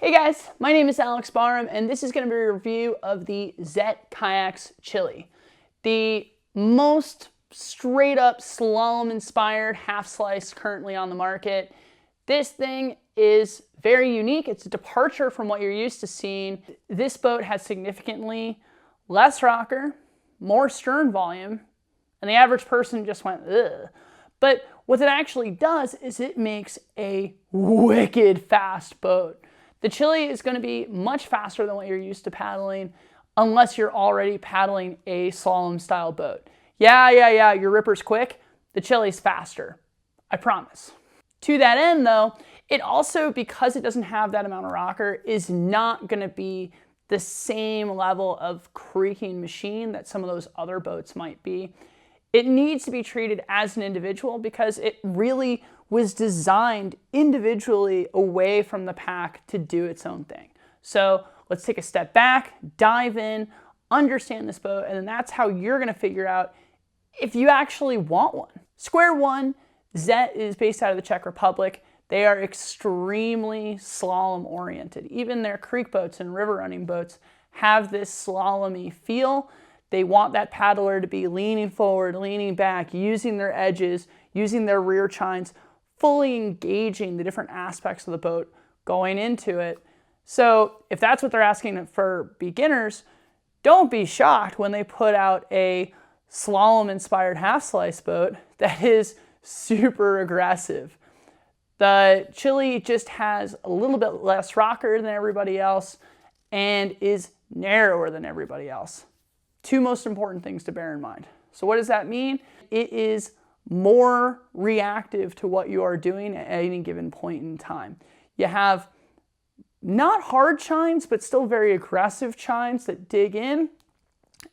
Hey guys, my name is Alex Barham, and this is going to be a review of the Zet Kayaks Chili, the most straight up slalom inspired half slice currently on the market. This thing is very unique. It's a departure from what you're used to seeing. This boat has significantly less rocker, more stern volume, and the average person just went, ugh. But what it actually does is it makes a wicked fast boat. The Chili is going to be much faster than what you're used to paddling unless you're already paddling a slalom style boat. Yeah, your Ripper's quick. The Chili's faster. I promise. To that end though, it also, because it doesn't have that amount of rocker, is not going to be the same level of creaking machine that some of those other boats might be. It needs to be treated as an individual because it really was designed individually away from the pack to do its own thing. So let's take a step back, dive in, understand this boat, and then that's how you're gonna figure out if you actually want one. Square one, Zet is based out of the Czech Republic. They are extremely slalom oriented. Even their creek boats and river running boats have this slalomy feel. They want that paddler to be leaning forward, leaning back, using their edges, using their rear chines, fully engaging the different aspects of the boat going into it. So if that's what they're asking for beginners, don't be shocked when they put out a slalom-inspired half-slice boat that is super aggressive. The Chili just has a little bit less rocker than everybody else and is narrower than everybody else. Two most important things to bear in mind. So what does that mean? It is more reactive to what you are doing at any given point in time. You have not hard chines, but still very aggressive chines that dig in.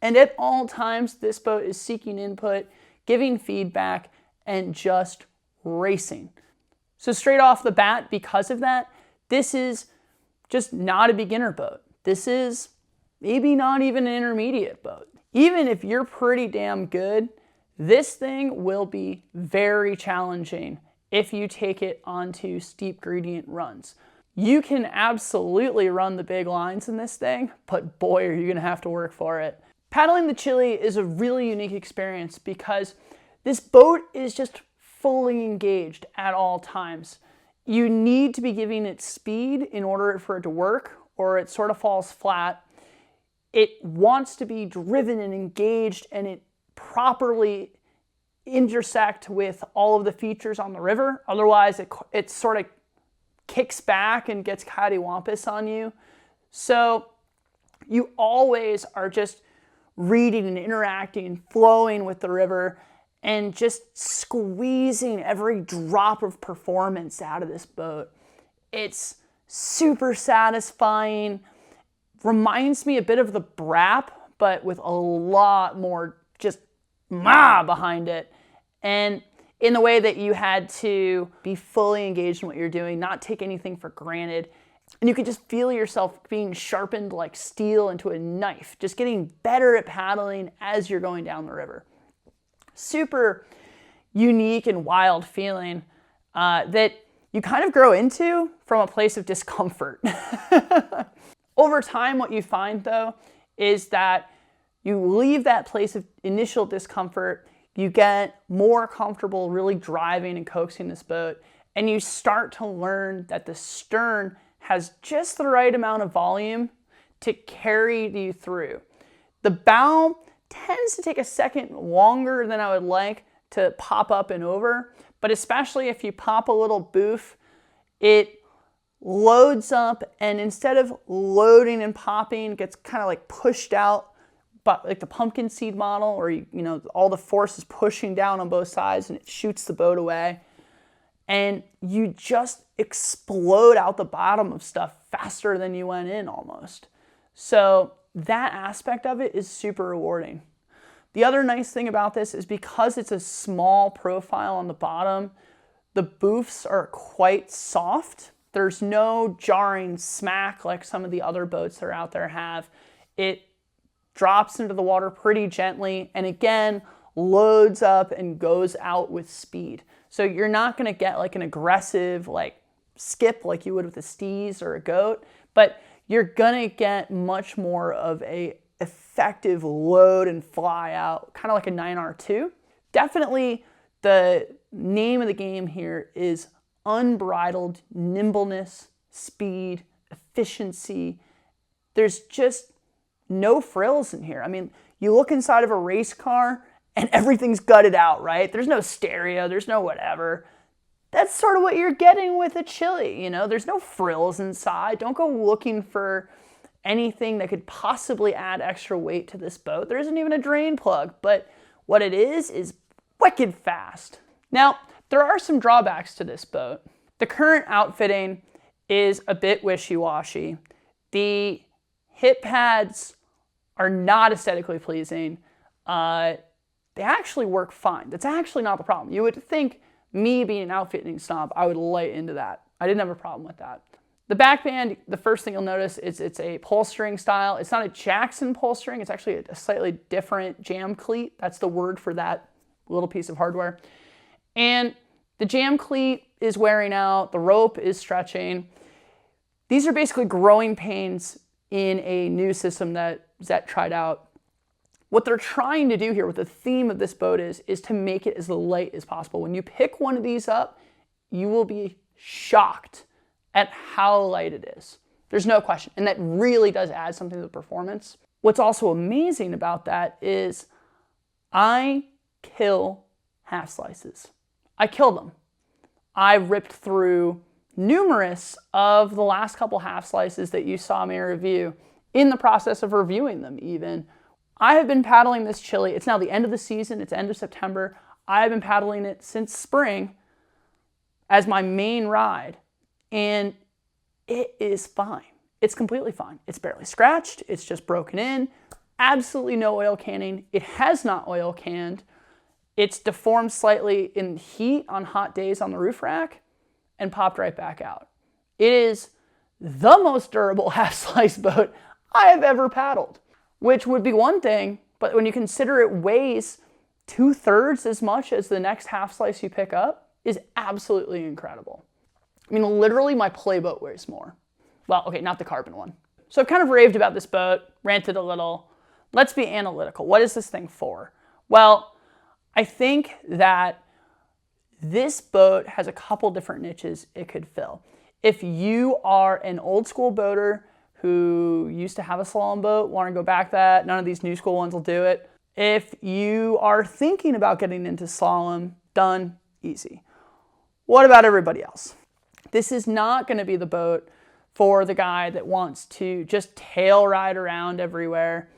And at all times, this boat is seeking input, giving feedback, and just racing. So straight off the bat, because of that, this is just not a beginner boat. This is maybe not even an intermediate boat. Even if you're pretty damn good, this thing will be very challenging if you take it onto steep gradient runs. You can absolutely run the big lines in this thing, but boy, are you gonna have to work for it. Paddling the Chili is a really unique experience because this boat is just fully engaged at all times. You need to be giving it speed in order for it to work, or it sort of falls flat. It wants to be driven and engaged, and it properly intersect with all of the features on the river. Otherwise, it sort of kicks back and gets cattywampus on you. So you always are just reading and interacting, flowing with the river, and just squeezing every drop of performance out of this boat. It's super satisfying. Reminds me a bit of the Brap, but with a lot more just behind it. And in the way that you had to be fully engaged in what you're doing, not take anything for granted. And you could just feel yourself being sharpened like steel into a knife, just getting better at paddling as you're going down the river. Super unique and wild feeling that you kind of grow into from a place of discomfort. Over time, what you find though, is that you leave that place of initial discomfort, you get more comfortable really driving and coaxing this boat, and you start to learn that the stern has just the right amount of volume to carry you through. The bow tends to take a second longer than I would like to pop up and over, but especially if you pop a little boof, it loads up, and instead of loading and popping, gets kind of like pushed out, but like the pumpkin seed model, where you know all the force is pushing down on both sides and it shoots the boat away, and you just explode out the bottom of stuff faster than you went in almost. So that aspect of it is super rewarding. The other nice thing about this is because it's a small profile on the bottom, the boofs are quite soft. There's no jarring smack like some of the other boats that are out there have. It drops into the water pretty gently, and again, loads up and goes out with speed. So you're not gonna get like an aggressive, like skip like you would with a steez or a goat, but you're gonna get much more of a effective load and fly out, kind of like a 9R2. Definitely the name of the game here is unbridled nimbleness, speed, efficiency. There's just no frills in here. I mean, you look inside of a race car and everything's gutted out, right? There's no stereo, there's no whatever. That's sort of what you're getting with a Chili, you know? There's no frills inside. Don't go looking for anything that could possibly add extra weight to this boat. There isn't even a drain plug, but what it is wicked fast. Now, there are some drawbacks to this boat. The current outfitting is a bit wishy-washy. The hip pads are not aesthetically pleasing. They actually work fine. That's actually not the problem. You would think me being an outfitting snob, I would lay into that. I didn't have a problem with that. The back band, the first thing you'll notice is it's a pull string style. It's not a Jackson pull string. It's actually a slightly different jam cleat. That's the word for that little piece of hardware. And the jam cleat is wearing out. The rope is stretching. These are basically growing pains in a new system that Zet tried out. What they're trying to do here, what the theme of this boat is to make it as light as possible. When you pick one of these up, you will be shocked at how light it is. There's no question. And that really does add something to the performance. What's also amazing about that is I kill half slices. I kill them. I ripped through numerous of the last couple half slices that you saw me review in the process of reviewing them even. I have been paddling this Chili. It's now the end of the season. It's end of September. I have been paddling it since spring as my main ride. And it is fine. It's completely fine. It's barely scratched. It's just broken in. Absolutely no oil canning. It has not oil canned. It's deformed slightly in heat on hot days on the roof rack and popped right back out. It is the most durable half-slice boat I have ever paddled, which would be one thing, but when you consider it weighs 2/3 as much as the next half-slice you pick up, is absolutely incredible. I mean, literally my playboat weighs more. Well, okay, not the carbon one. So I've kind of raved about this boat, ranted a little. Let's be analytical. What is this thing for? Well, I think that this boat has a couple different niches it could fill. If you are an old school boater who used to have a slalom boat, want to go back that, none of these new school ones will do it. If you are thinking about getting into slalom, done, easy. What about everybody else? This is not going to be the boat for the guy that wants to just tail ride around everywhere.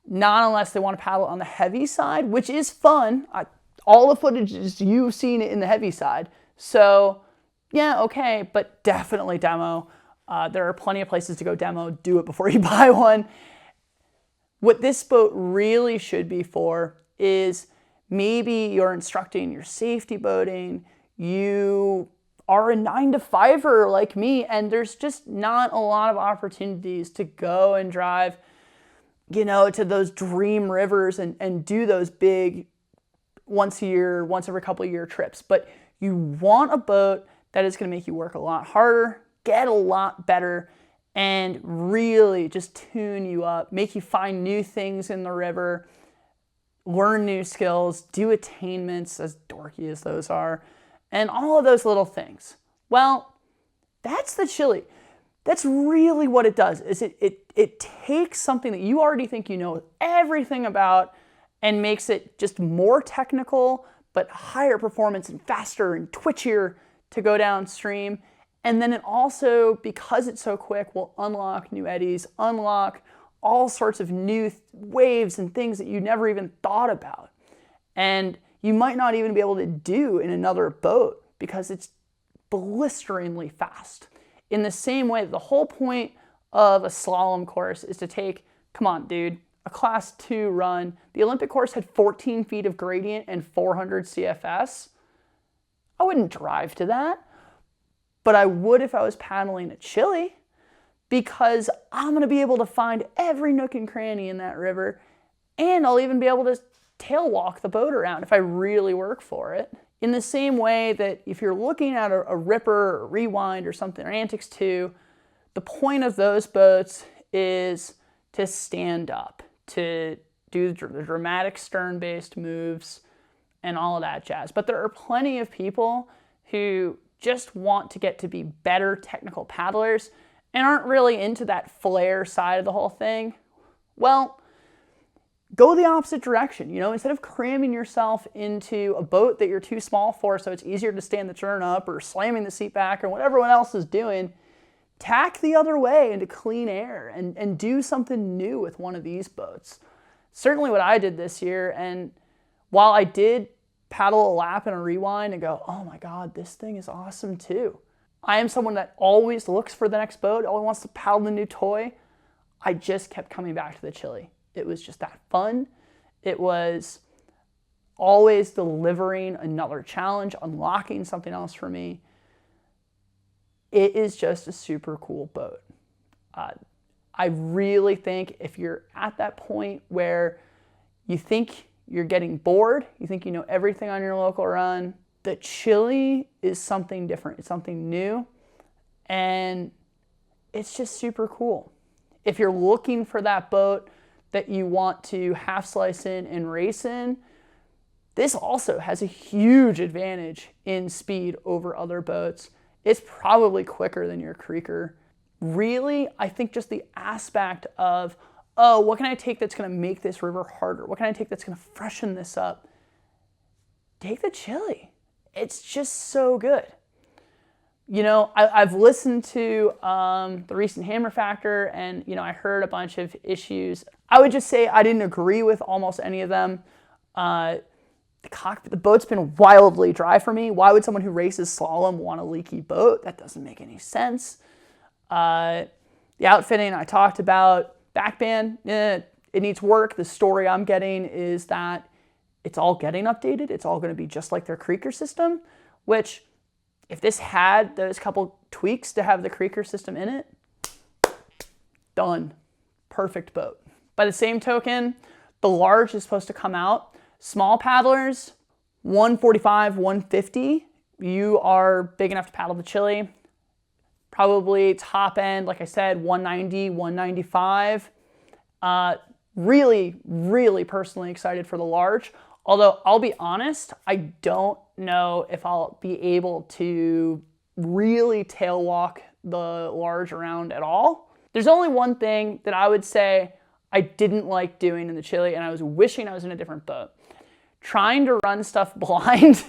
Not unless they want to paddle on the heavy side, which is fun. All the footage is you've seen it in the heavy side. So yeah, okay, but definitely demo. There are plenty of places to go demo. Do it before you buy one. What this boat really should be for is maybe you're instructing your safety boating. You are a 9-to-5er like me, and there's just not a lot of opportunities to go and drive, you know, to those dream rivers and do those big once a year, once every couple of year trips. But you want a boat that is going to make you work a lot harder, get a lot better, and really just tune you up, make you find new things in the river, learn new skills, do attainments, as dorky as those are, and all of those little things. Well, that's the Chili. That's really what it does, is it takes something that you already think you know everything about and makes it just more technical, but higher performance and faster and twitchier to go downstream. And then it also, because it's so quick, will unlock new eddies, unlock all sorts of new waves and things that you never even thought about. And you might not even be able to do in another boat because it's blisteringly fast. In the same way, the whole point of a slalom course is to take, come on, dude, a class 2 run. The Olympic course had 14 feet of gradient and 400 CFS. I wouldn't drive to that, but I would if I was paddling a Chili, because I'm going to be able to find every nook and cranny in that river, and I'll even be able to tail walk the boat around if I really work for it. In the same way that if you're looking at a Ripper or Rewind or something, or Antics 2, the point of those boats is to stand up, to do the dramatic stern-based moves and all of that jazz. But there are plenty of people who just want to get to be better technical paddlers and aren't really into that flair side of the whole thing. Well, go the opposite direction. You know, instead of cramming yourself into a boat that you're too small for so it's easier to stand the turn up or slamming the seat back or what everyone else is doing, tack the other way into clean air and do something new with one of these boats. Certainly what I did this year, and while I did paddle a lap in a Rewind and go, oh my God, this thing is awesome too. I am someone that always looks for the next boat, always wants to paddle the new toy. I just kept coming back to the Chili. It was just that fun. It was always delivering another challenge, unlocking something else for me. It is just a super cool boat. I really think if you're at that point where you think you're getting bored, you think you know everything on your local run, the Chili is something different. It's something new, and it's just super cool. If you're looking for that boat that you want to half slice in and race in, this also has a huge advantage in speed over other boats. It's probably quicker than your creeker. Really, I think just the aspect of, oh, what can I take that's gonna make this river harder? What can I take that's gonna freshen this up? Take the Chili. It's just so good. You know, I've listened to the recent Hammer Factor, and you know, I heard a bunch of issues. I would just say I didn't agree with almost any of them. The boat's been wildly dry for me. Why would someone who races slalom want a leaky boat? That doesn't make any sense. The outfitting I talked about. Backband, it needs work. The story I'm getting is that it's all getting updated. It's all going to be just like their creeker system, which if this had those couple tweaks to have the creeker system in it, done. Perfect boat. By the same token, the large is supposed to come out. Small paddlers, 145, 150. You are big enough to paddle the Chili. Probably top end, like I said, 190, 195. Really, really personally excited for the large. Although I'll be honest, I don't know if I'll be able to really tail walk the large around at all. There's only one thing that I would say I didn't like doing in the Chili, and I was wishing I was in a different boat. Trying to run stuff blind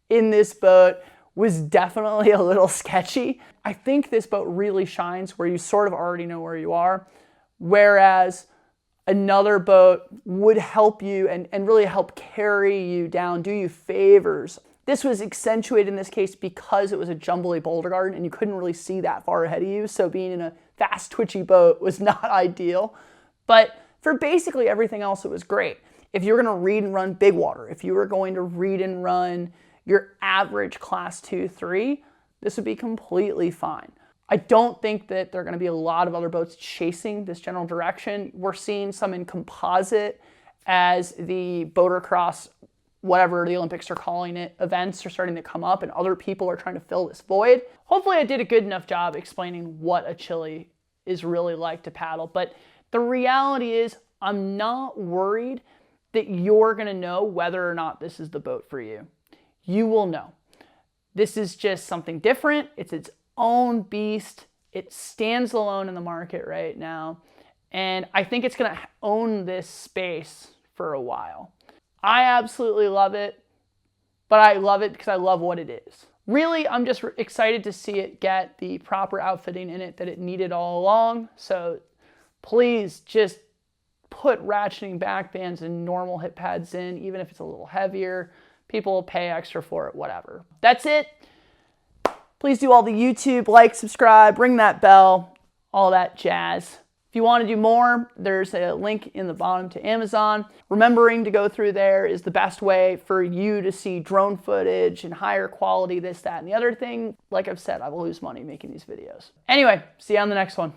in this boat was definitely a little sketchy. I think this boat really shines where you sort of already know where you are, whereas another boat would help you and really help carry you down, do you favors. This was accentuated in this case because it was a jumbly boulder garden and you couldn't really see that far ahead of you, so being in a fast, twitchy boat was not ideal. But for basically everything else, it was great. If you were going to read and run big water, if you were going to read and run your average class 2, 3, this would be completely fine. I don't think that there are going to be a lot of other boats chasing this general direction. We're seeing some in composite as the boatercross, whatever the Olympics are calling it, events are starting to come up and other people are trying to fill this void. Hopefully I did a good enough job explaining what a Chili is really like to paddle, but the reality is I'm not worried that you're going to know whether or not this is the boat for you. You will know. This is just something different. It's its own beast. It stands alone in the market right now. And I think it's going to own this space for a while. I absolutely love it, but I love it because I love what it is. Really, I'm just excited to see it get the proper outfitting in it that it needed all along. So please just put ratcheting back bands and normal hip pads in, even if it's a little heavier. People will pay extra for it, whatever. That's it. Please do all the YouTube, like, subscribe, ring that bell, all that jazz. If you want to do more, there's a link in the bottom to Amazon. Remembering to go through there is the best way for you to see drone footage and higher quality, this, that, and the other thing. Like I've said, I will lose money making these videos. Anyway, see you on the next one.